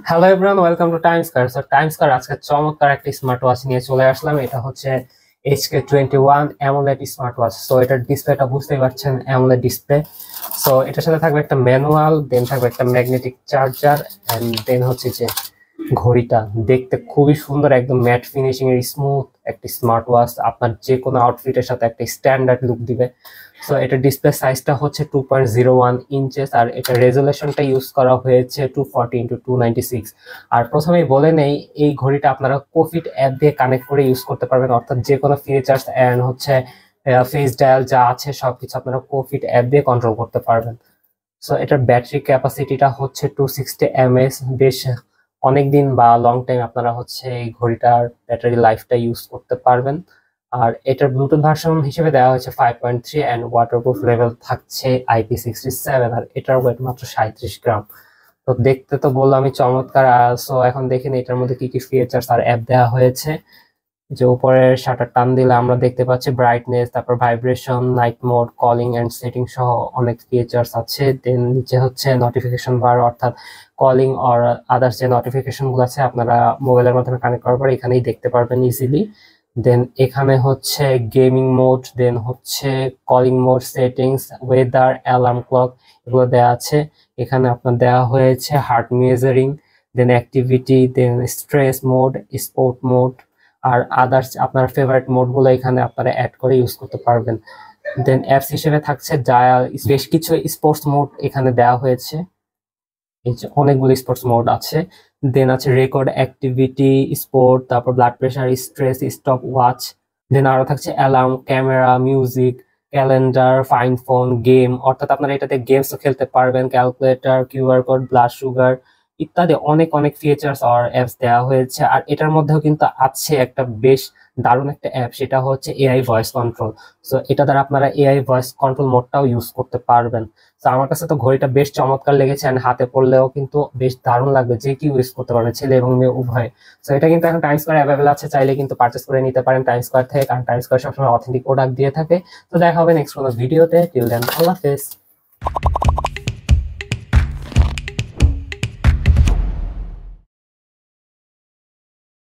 Hello everyone, welcome to time square. Time square আজকে চমৎকার একটা স্মার্ট ওয়াচ নিয়ে চলে আসলাম। এটা হচ্ছে HK21 অ্যামোলেড স্মার্ট ওয়াচ। এটার ডিসপ্লেটা বুঝতেই পারছেন, অ্যামোলেড ডিসপ্লে। এটার সাথে থাকবে একটা ম্যানুয়াল, দেন থাকবে একটা ম্যাগনেটিক চার্জার, এন্ড দেন হচ্ছে যে ঘড়িটা। দেখতে খুবই সুন্দর, একদম ম্যাট ফিনিশিং এর স্মুথ একটা স্মার্ট ওয়াচ, আপনার যে কোনো আউটফিটের সাথে একটা স্ট্যান্ডার্ড লুক দিবে। এটা ডিসপ্লে সাইজটা হচ্ছে 2.01 ইঞ্চেস, আর এটা রেজুলেশনটা ইউজ করা হয়েছে 240x296। আর প্রথমেই বলে নেই, এই ঘড়িটা আপনারা কোফিট অ্যাপ দিয়ে কানেক্ট করে ইউজ করতে পারবেন, অর্থাৎ যে কোনো ফিচার্স এন্ড হচ্ছে ফেস ডায়াল যা আছে সবকিছু আপনারা কোফিট অ্যাপ দিয়ে কন্ট্রোল করতে পারবেন। এটার ব্যাটারি ক্যাপাসিটিটা হচ্ছে 260 mAh। বেশ অনেকদিন বা লং টাইম আপনারা হচ্ছে এই ঘড়িটার ব্যাটারি লাইফটা ইউজ করতে পারবেন। আর এটার ব্লুটুথ ভার্সন হিসেবে দেওয়া হয়েছে 5.3, অ্যান্ড ওয়াটারপ্রুফ লেভেল থাকছে IP67। আর এটার ওয়েট মাত্র 37 গ্রাম। দেখতে তো বললামই চমৎকার। এখন দেখেন এটার মধ্যে কি কি ফিচার্স আর অ্যাপ দেওয়া হয়েছে। যে উপরের শাটার টান দিলে আমরা দেখতে পাচ্ছি ব্রাইটনেস, তারপর vibration, night mode, calling and setting সহ অনেক ফিচার্স আছে। দেন নিচে হচ্ছে নোটিফিকেশন বার, অর্থাৎ কলিং অর আদার্স যে নোটিফিকেশন গুলো আছে আপনারা মোবাইলের মাধ্যমে কানেক্ট করার পর এখানেই দেখতে পারবেন ইজিলি। দেন এখানে হচ্ছে গেমিং মোড, দেন হচ্ছে calling mode, settings, weather, alarm clock এগুলো দেওয়া আছে। এখানে আপনার দেওয়া হয়েছে হার্ট মেজারিং, দেন অ্যাক্টিভিটি, দেন স্ট্রেস মোড, স্পোর্ট মোড, আর আদার্স আপনার ফেভারিট মোড গুলো এখানে আপনারা অ্যাড করে ইউজ করতে পারবেন। দেন অ্যাপস হিসেবে থাকছে ডায়াল, বেশ কিছু স্পোর্টস মোড এখানে দেওয়া হয়েছে। এই যে অনেকগুলো স্পোর্টস মোড আছে। দেন আছে রেকর্ড, অ্যাক্টিভিটি, স্পোর্ট, তারপর blood pressure, stress, stop watch. Then আরো থাকছে alarm, camera, music, calendar, find phone, game, অর্থাৎ আপনারা এটাতে গেমসও খেলতে পারবেন, calculator, QR code, blood sugar ইত্যাদি অনেক অনেক ফিচার্স আর অ্যাপস দেওয়া হয়েছে। আর এটার মধ্যেও কিন্তু আছে একটা বেশ দারুণ একটা অ্যাপ, সেটা হচ্ছে এআই ভয়েস কন্ট্রোল। এটা দ্বারা আপনারা এআই ভয়েস কন্ট্রোল মোডটাও ইউজ করতে পারবেন। আমার কাছে তো ঘড়িটা বেশ চমৎকার লেগেছে, এন্ড হাতে পড়লেও কিন্তু বেশ দারুণ লাগবে, যে কেউ ইউজ করতে পারবে, ছেলে এবং মেয়ে উভয়। এটা কিন্তু এখন টাইম স্কয়ার অ্যাভেলেবল আছে, চাইলে কিন্তু পারচেস করে নিতে পারেন টাইম স্কয়ার থেকে, কারণ টাইম স্কয়ার সবসময় অথেন্টিক প্রোডাক্ট দিয়ে থাকে। দেখা হবে নেক্সট কোনো ভিডিওতে। টিল দেন, আল্লাহ হাফেজ।